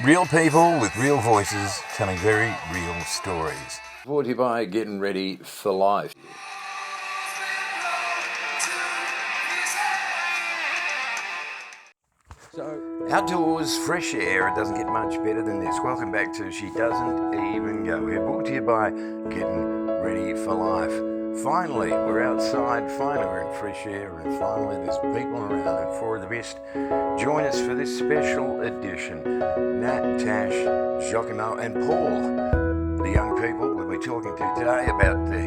Real people with real voices telling very real stories. Brought to you by Getting Ready for Life. So, outdoors, fresh air, it doesn't get much better than this. Welcome back to She Doesn't Even Go. We're brought to you by Getting Ready for Life. Finally, we're outside, finally we're in fresh air, and finally there's people around, and four of the best join us for this special edition. Nat, Tash, Giacomo and Paul, the young people we'll be talking to today about the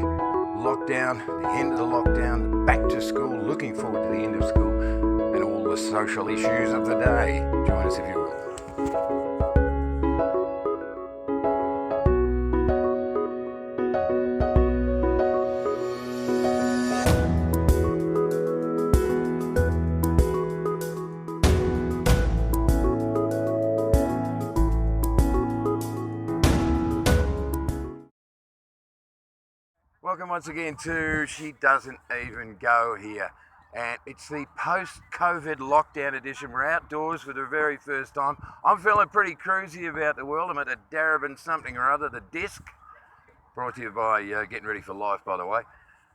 lockdown, the end of the lockdown, back to school, looking forward to the end of school, and all the social issues of the day. Join us if you will. Welcome once again to She Doesn't Even Go here. And it's the post-COVID lockdown edition. We're outdoors for the very first time. I'm feeling pretty cruisy about the world. I'm at a Darebin something or other, the disc. Brought to you by Getting Ready for Life, by the way.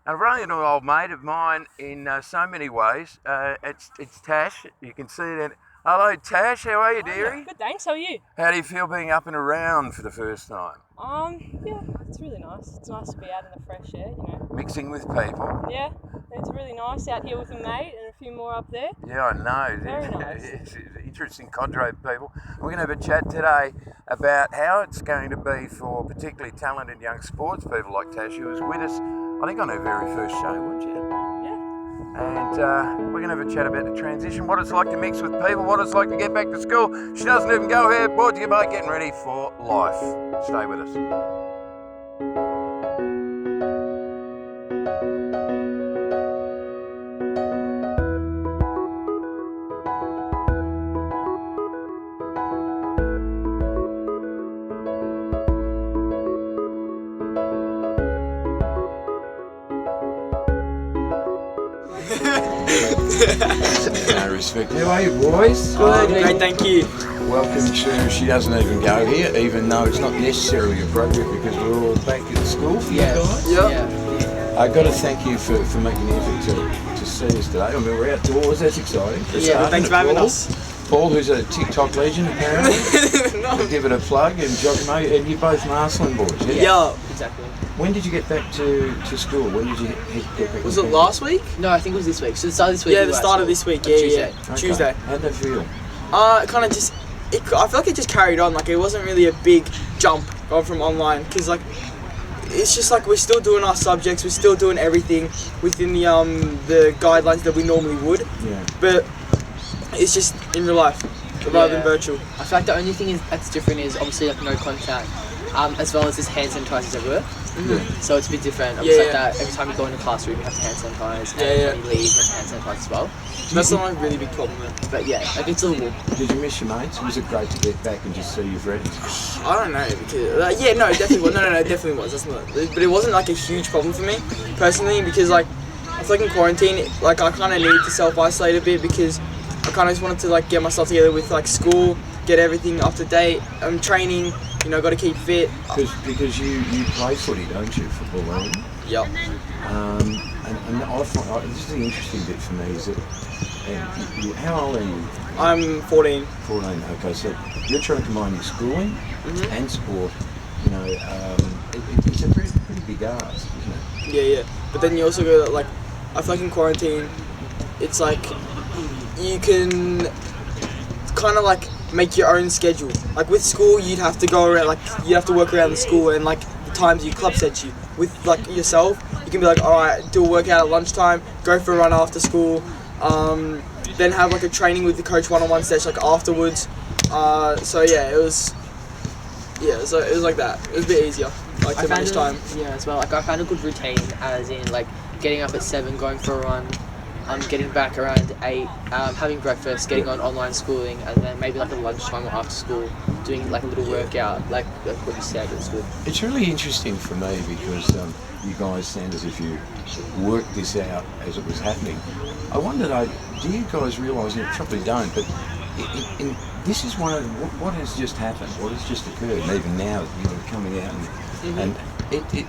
And I've run into an old mate of mine in so many ways. It's Tash. You can see that. Hello, Tash. How are you, dearie? Good, thanks. How are you? How do you feel being up and around for the first time? Yeah, it's really nice. It's nice to be out in the fresh air, you know. Mixing with people. Yeah, it's really nice out here with a mate and a few more up there. Yeah, I know. Very nice. It's an interesting cadre of people. We're going to have a chat today about how it's going to be for particularly talented young sports people like Tash, who was with us, I think, on her very first show, weren't you? And we're going to have a chat about the transition, what it's like to mix with people, what it's like to get back to school. She Doesn't Even Go here, brought to you by Getting Ready for Life. Stay with us. No respect. How are you, boys? Good, great, thank you. Welcome to She Doesn't Even Go here, even though it's not necessarily appropriate because we're all back at school for you guys. Yep. Yeah. I've got to thank you for making the effort to see us today. I mean, we're outdoors, that's exciting. Yeah, thanks for having us. Paul, who's a TikTok legend, apparently. We'll give it a plug, and Giacomo, and you're both Marsland boys, yeah? Yeah, exactly. When did you get back to school? When did you get back? Was it last week? No, I think it was this week. So the start of this week. Yeah, the start of this week. Yeah, Tuesday. yeah. Tuesday. How'd that feel? Kind of just. I feel like it just carried on. Like it wasn't really a big jump going from online because like it's just like we're still doing our subjects. We're still doing everything within the guidelines that we normally would. Yeah. But it's just in real life rather than virtual. I feel like the only thing that's different is obviously like no contact, as well as this hand sanitizers everywhere. Mm-hmm. So it's a bit different. Yeah, Like that every time you go in a classroom you have to hand sanitize, and when you leave you have to hand sanitize as well. That's not a really big problem. But yeah, like it's all. Did you miss your mates? Was it great to get back and just see your friends? I don't know because no, it definitely was. No, it definitely was. That's not. But it wasn't like a huge problem for me personally because like I feel like in quarantine, like I kind of needed to self-isolate a bit because I kind of just wanted to like get myself together with like school, get everything up to date. Training, you know, got to keep fit. Because you play footy, don't you? Football, don't you? Yep. And I find this is the interesting bit for me is that how old are you? I'm 14. 14. Okay, so you're trying to combine your schooling and sport. You know, it's a pretty big ask, isn't it? Yeah. But then you also go like, I feel like in quarantine, it's like you can kind of like make your own schedule. Like with school, you'd have to go around, like you have to work around the school and like the times your club sets you. With like yourself, you can be like, all right, do a workout at lunchtime, go for a run after school, then have like a training with the coach one-on-one session like afterwards. So yeah, it was like that. It was a bit easier, like to manage time. Yeah, as well. Like I found a good routine, as in like getting up at 7, going for a run. Getting back around 8, having breakfast, getting on online schooling, and then maybe like a lunchtime or after school, doing like a little workout, like what you said. It's good. It's really interesting for me because you guys sound as if you worked this out as it was happening. I wonder though, do you guys realise, and you probably don't, but in this is one of what has just happened, what has just occurred, and even now you're coming out and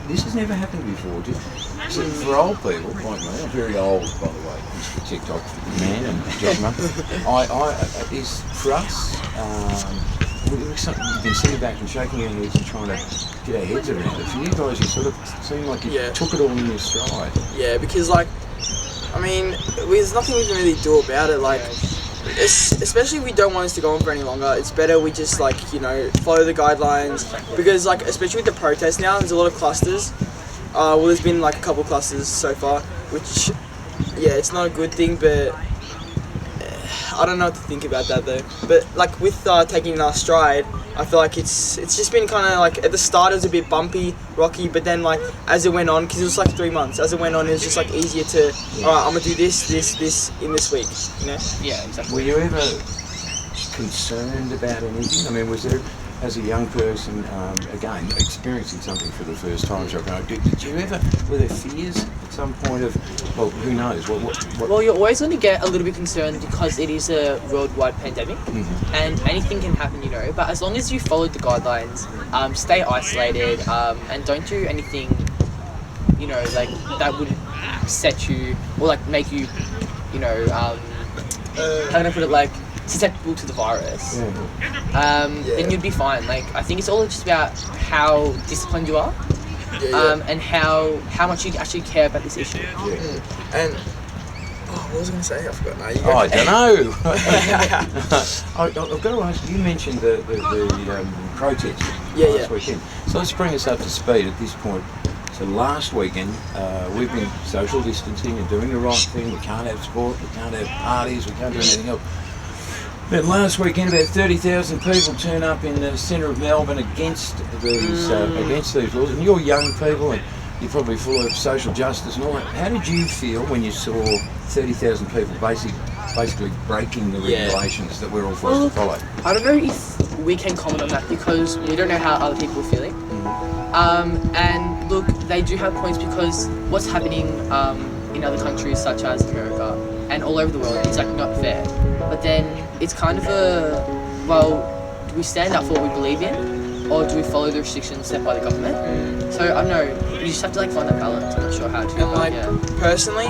this has never happened before. So for old people like me, I'm very old by the way, Mr. TikTok man and Giacomo, is for us. We've been sitting back and shaking our heads and trying to get our heads around it. For you guys, you sort of seem like you took it all in your stride. Yeah, because like, I mean, there's nothing we can really do about it. Like, especially if we don't want us to go on for any longer, it's better we just like, you know, follow the guidelines. Because like, especially with the protests now, there's a lot of clusters. Well, there's been like a couple of clusters so far, which, yeah, it's not a good thing, but I don't know what to think about that though. But like with taking our stride, I feel like it's just been kind of like, at the start it was a bit bumpy, rocky, but then like as it went on, because it was like 3 months, as it went on it was just like easier to, alright, I'm gonna do this in this week, you know? Yeah, exactly. Were you ever concerned about anything? I mean, was there, as a young person, again, experiencing something for the first time, did you ever, were there fears at some point of, well, who knows? What? Well, you're always going to get a little bit concerned because it is a worldwide pandemic, and anything can happen, you know. But as long as you follow the guidelines, stay isolated, and don't do anything, you know, like that would set you or like make you, you know, how can I put it, like susceptible to the virus, then you'd be fine. Like, I think it's all just about how disciplined you are, and how much you actually care about this issue. And what was I going to say? I forgot now. I don't know. I've got to ask, you mentioned the protest last weekend. So let's bring us up to speed at this point. So last weekend, we've been social distancing and doing the right thing. We can't have sport, we can't have parties, we can't do anything else. But last weekend, about 30,000 people turn up in the centre of Melbourne against these laws. And you're young people, and you're probably full of social justice and all that. How did you feel when you saw 30,000 people basically breaking the regulations that we're all forced to follow? I don't know if we can comment on that because we don't know how other people are feeling. And look, they do have points because what's happening in other countries such as America and all over the world is like not fair. But then it's kind of do we stand up for what we believe in, or do we follow the restrictions set by the government? So I don't know, you just have to like find that balance. I'm not sure how to. And like personally,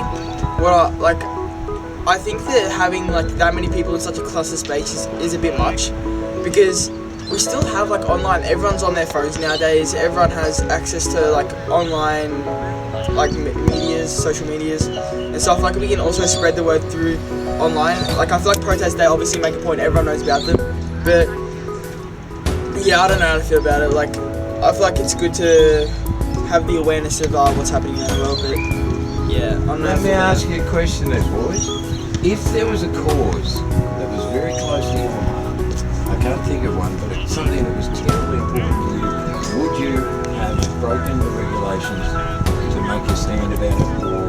I think that having like that many people in such a cluster space is a bit much, because we still have like online, everyone's on their phones nowadays, everyone has access to like online like social medias, and so I feel like we can also spread the word through online. Like I feel like protests, they obviously make a point, everyone knows about them, but yeah, I don't know how to feel about it. Like I feel like it's good to have the awareness of what's happening in the world, but yeah, I don't know. Let me ask you a question then, boys. If there was a cause that was very close to your heart, I can't think of one, but it's something that was terribly important to you, would you have broken the regulations to make a stand about it, or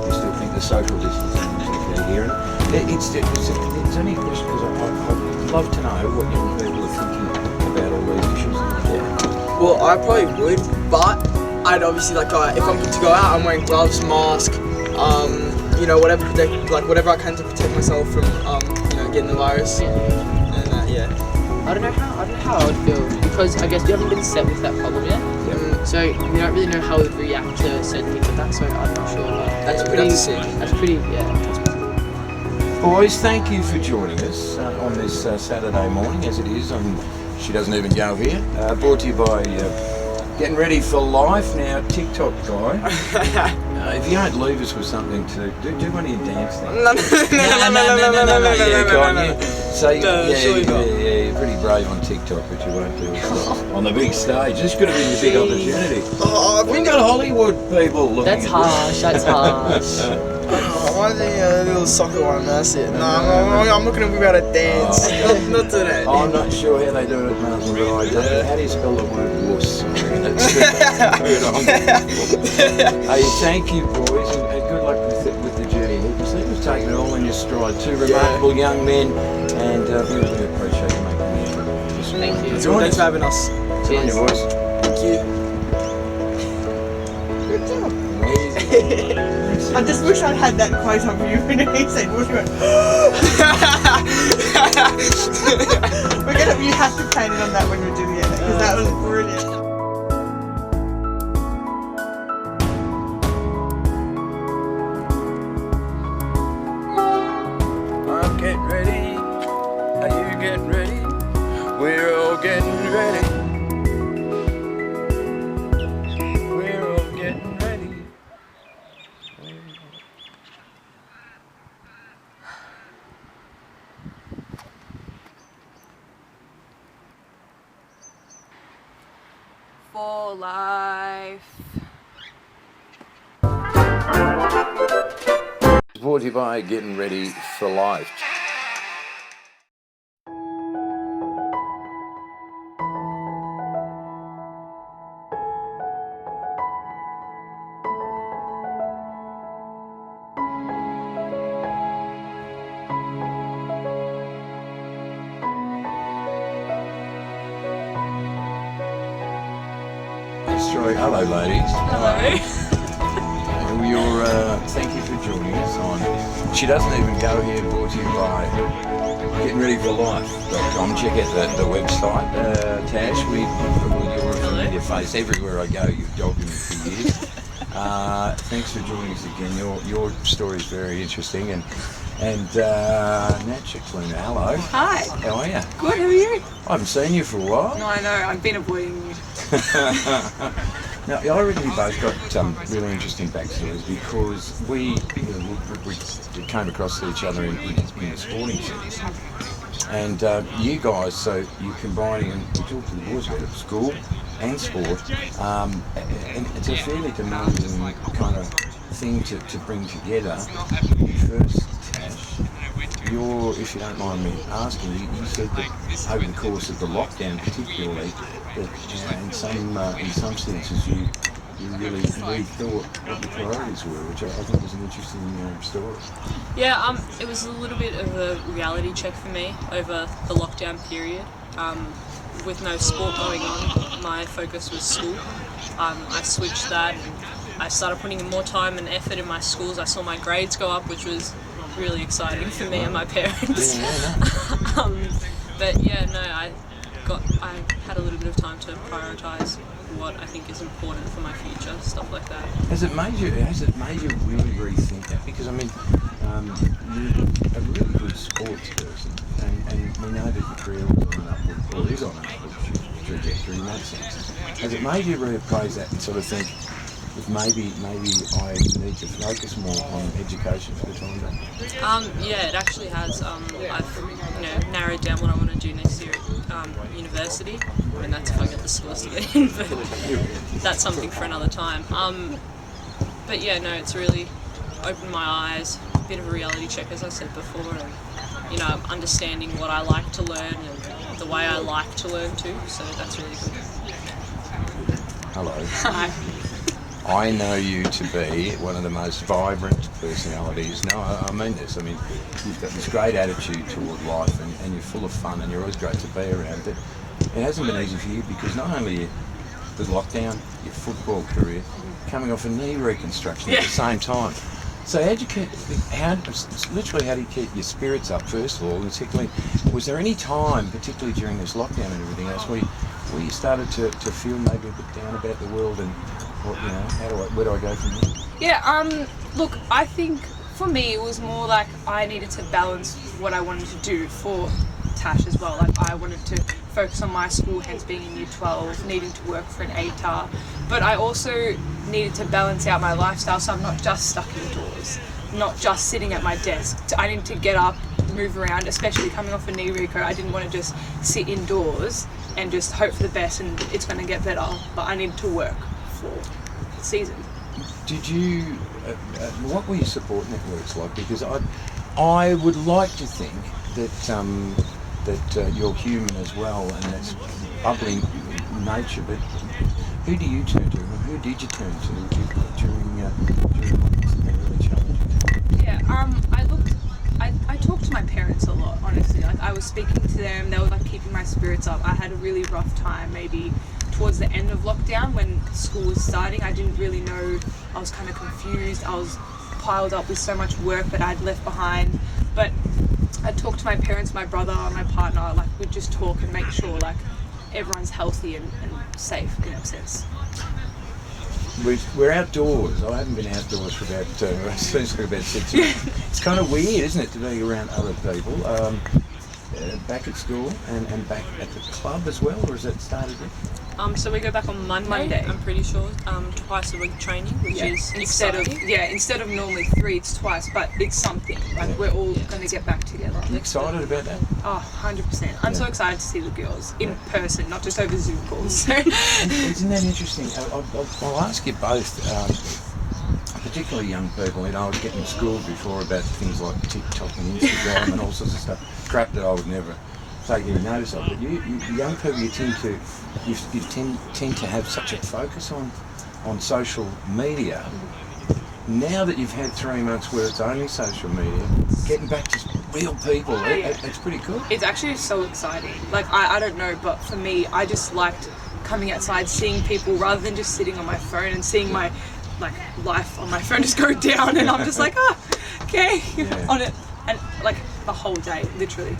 you still think the social distancing is okay here? It's only a question because I'd love to know what young people are thinking about all these issues. Well, I probably would, but I'd obviously if I'm to go out, I'm wearing gloves, mask, you know, whatever I can to protect myself from you know, getting the virus. And I don't know how I would feel, because I guess we haven't been set with that problem yet. So we don't really know how we would react to certain things like that. So I'm not sure. That's pretty. Boys, thank you for joining us on this Saturday morning, as it is on She Doesn't Even Go Here. Brought to you by Getting Ready for Life. Now, TikTok guy. If you don't leave us with something to do one of your dance things. No. Yeah, go on, yeah. So, you're pretty brave on TikTok, but you won't do it on the big stage. This could have been your big opportunity. We've got Hollywood people looking That's at harsh. Why the little soccer one? That's it. No, I'm not going to be able to dance. Not today. I'm not sure how they do it at Martin, but I don't. How do you spell the word wuss? Hey, thank you, boys, and good luck with the journey. You seem to have taken it all in your stride. Two remarkable young men, and we really appreciate you making the effort. Thank you. Thanks for having us. Cheers. On you, boys. Thank you. Good job. Amazing. I just wish I'd had that quote of you when he said, what you went, you have to paint it on that when we're doing it, because that was brilliant. I'm getting ready. Are you getting ready? We're all getting ready. We're all getting ready. For life. Brought to you by Getting Ready for Life. Hello, ladies. Hello. Thank you for joining us on. She doesn't even go here. Brought to you by GettingReadyForLife.com. Check out the website. Tash, you're a familiar face everywhere I go. You've dogged me for years. Thanks for joining us again. Your story is very interesting and Nat Chicklina, hello. Hi. How are you? Good, how are you? I haven't seen you for a while. No, I know, I've been avoiding you. Now, I reckon we both got really interesting backstories because we came across each other in a sporting sense. And you guys, so you're combining, and we talked to the boys about it, school and sport, and it's a fairly demanding kind of thing to bring together. First, Tash, if you don't mind me asking, you said that over the course of the lockdown particularly, that in some senses you really rethought what the priorities were, which I think was an interesting story. Yeah, it was a little bit of a reality check for me over the lockdown period. With no sport going on, my focus was school. I switched that and I started putting in more time and effort in my schools. I saw my grades go up, which was really exciting for me and my parents. But yeah, no, I had a little bit of time to prioritise what I think is important for my future, stuff like that. Has it made you really rethink that? Because I mean, you're a really good sports person, and we know that your career is on an upward trajectory in that sense. Has it made you reappraise that and sort of think, if maybe I need to focus more on education for the time being? Yeah, it actually has. I've narrowed down what I want to do next year at university. I mean, that's if I get the scores to get in, but that's something for another time. But yeah, no, it's really opened my eyes. A bit of a reality check, as I said before, and I'm understanding what I like to learn and the way I like to learn too. So that's really good. Hello. Hi. I know you to be one of the most vibrant personalities. No, I mean this. I mean, you've got this great attitude toward life and you're full of fun and you're always great to be around. But it hasn't been easy for you because not only the lockdown, your football career, coming off a knee reconstruction at the same time. So how do you keep your spirits up, first of all, and secondly, was there any time, particularly during this lockdown and everything else, where you started to feel maybe a bit down about the world and where do I go from here? Yeah, look, I think for me it was more like I needed to balance what I wanted to do for Tash as well. Like I wanted to focus on my school, hence being in year 12, needing to work for an ATAR, but I also needed to balance out my lifestyle so I'm not just stuck indoors, not just sitting at my desk. I needed to get up, move around, especially coming off a knee reco. I didn't want to just sit indoors and just hope for the best and it's going to get better, but I needed to work for the season. Did you, what were your support networks like? Because I would like to think that you're human as well and that's bubbling nature, but who do you turn to? Who did you turn to during what's been really challenging? Yeah, I talked to my parents a lot, honestly. Like I was speaking to them, they were like keeping my spirits up. I had a really rough time maybe towards the end of lockdown when school was starting. I didn't really know, I was kind of confused. I was piled up with so much work that I'd left behind. But I'd talk to my parents, my brother, my partner, like we'd just talk and make sure like everyone's healthy and safe in that sense. We're outdoors. I haven't been outdoors for about, essentially about 6 years. It's kind of weird, isn't it, to be around other people. Back at school and back at the club as well, or has that started? So we go back on Monday. I'm pretty sure. Twice a week training, which is instead of normally 3, it's twice, but it's something. Like we're all going to get back together. Are you excited about that? Oh, 100%. I'm so excited to see the girls in person, not just over Zoom calls. Isn't that interesting? I'll ask you both, particularly young people. You know, I was getting schooled before about things like TikTok and Instagram and all sorts of stuff. Crap that I would never take any notice of. But you young people, you tend to have such a focus on social media. Now that you've had 3 months where it's only social media, getting back to real people, it's pretty cool. It's actually so exciting. Like, I don't know, but for me, I just liked coming outside, seeing people, rather than just sitting on my phone and seeing my life on my phone just go down, and I'm just like, okay, on it, and like the whole day, literally.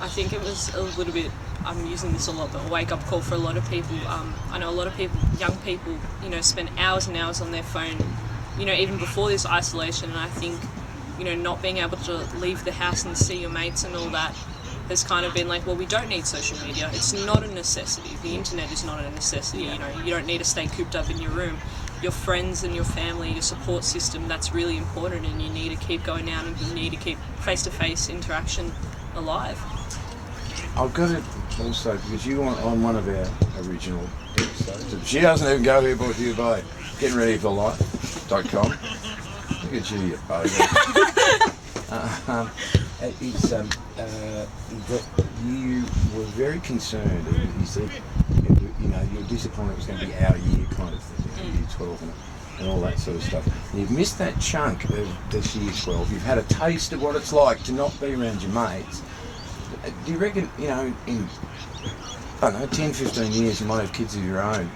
I think it was a little bit, I'm using this a lot, but a wake-up call for a lot of people. I know a lot of people, young people, you know, spend hours and hours on their phone, you know, even before this isolation, and I think, you know, not being able to leave the house and see your mates and all that has kind of been like, well, we don't need social media. It's not a necessity. The internet is not a necessity. You know, you don't need to stay cooped up in your room. Your friends and your family, your support system, that's really important, and you need to keep going out and you need to keep face-to-face interaction alive. I've got it also because you were on one of our original episodes. She doesn't even go here, brought to you by gettinreadyforlife.com. Look at you both. It's that you were very concerned, and you said, you know, you were disappointed it was going to be our year kind of thing, year 12 and all that sort of stuff. And you've missed that chunk of this year 12. You've had a taste of what it's like to not be around your mates. Do you reckon, you know, in, I don't know, 10, 15 years you might have kids of your own?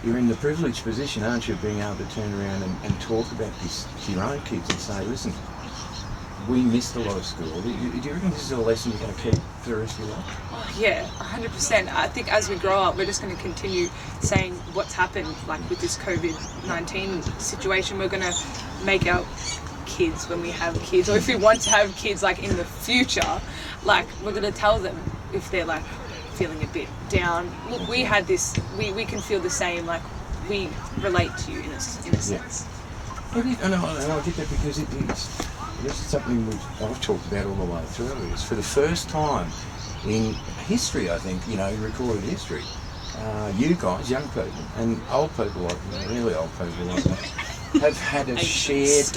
You're in the privileged position, aren't you, of being able to turn around and talk about this to your own kids and say, listen, we missed a lot of school. Do you reckon this is a lesson you're going to keep for the rest of your life? Oh, yeah, 100%. I think as we grow up, we're just going to continue saying what's happened, like with this COVID-19 situation. We're going to make our kids, when we have kids, or if we want to have kids, like in the future, like we're going to tell them if they're like feeling a bit down. Look, we had this, we can feel the same, like we relate to you in a sense. I get that because it's something I've talked about all the way through. It's for the first time in history, I think, you know, recorded history, you guys, young people, and old people like me, really old people like me, have had a shared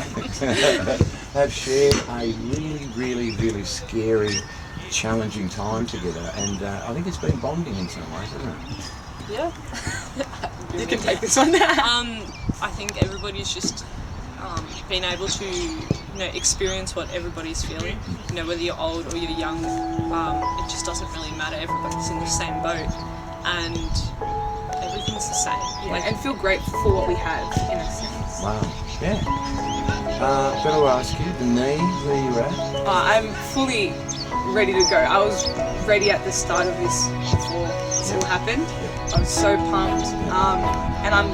a really, really, really scary, challenging time together, and I think it's been bonding in some ways, hasn't it? Yeah. You can take this one. I think everybody's just been able to, you know, experience what everybody's feeling. You know, whether you're old or you're young, it just doesn't really matter. Everybody's in the same boat, and everything's the same. Yeah, like, and feel grateful for what we have, in a sense. Wow. Yeah. Better ask you, the knee, where you at? I'm fully ready to go. I was ready at the start of this before this all happened. I was so pumped, and I'm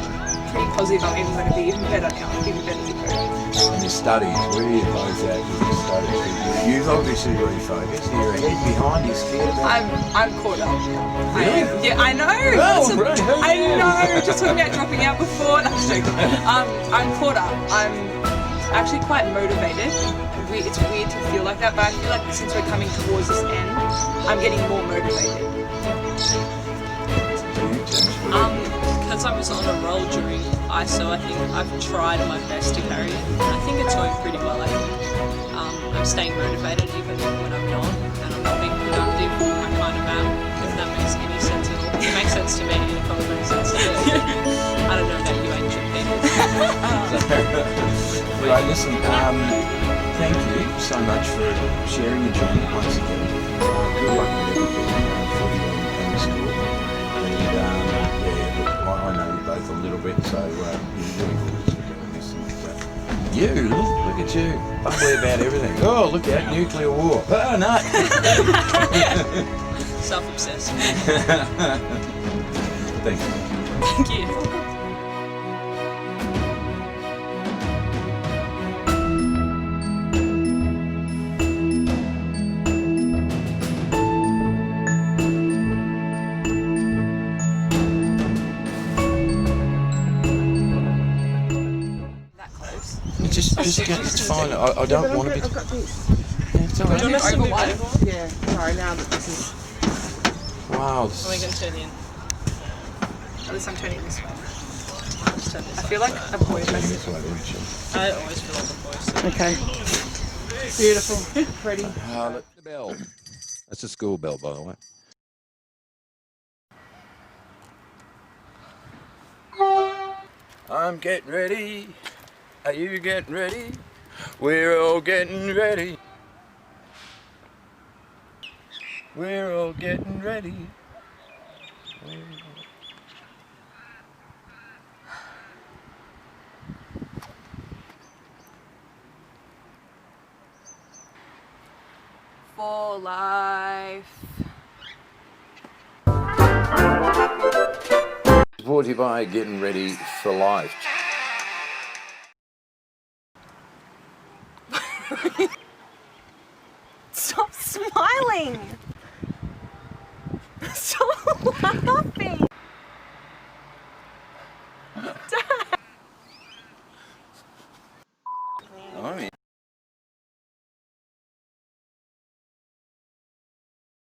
pretty positive I'm even going to be even better now, even better to go. And your studies, where are you both at with your studies? You've obviously really focused. You're ahead, behind, you're scared about it? I'm caught up. Really? Yeah, I know. Oh, right. I know. Just talking about dropping out before. No, I'm joking. I'm caught up. I'm actually quite motivated. It's weird to feel like that, but I feel like since we're coming towards this end, I'm getting more motivated. Because I was on a roll during ISO, I think I've tried my best to carry it. I think it's going pretty well. I'm staying motivated even when I'm not, and I'm not being productive. I kind of am, if that makes any sense at all. It makes sense to me, and it probably makes sense to you. I don't know about you ancient people. Right, listen, thank you so much for sharing your journey once again. Good luck with everything for you and the school. And I know you both a little bit, so you're really good at doing this. And, you. Look at you. Bubbly about everything. Oh, look at nuclear war. Oh, no. Self-obsessed. Thank you. Thank you. It's fine. I don't want to be. I've got these. Yeah, it's all Do you want right. us to move over? Yeah, sorry, now that this is. Wow. Or are we going to turn in? At least I'm turning this way. Let's turn this I feel like a boy message. This way, didn't you? I always feel like a voice. Okay. Beautiful. Pretty. The bell. That's a school bell, by the way. I'm getting ready. Are you getting ready? We're all getting ready. We're all getting ready. For life. Brought to you by Getting Ready for Life. Stop smiling.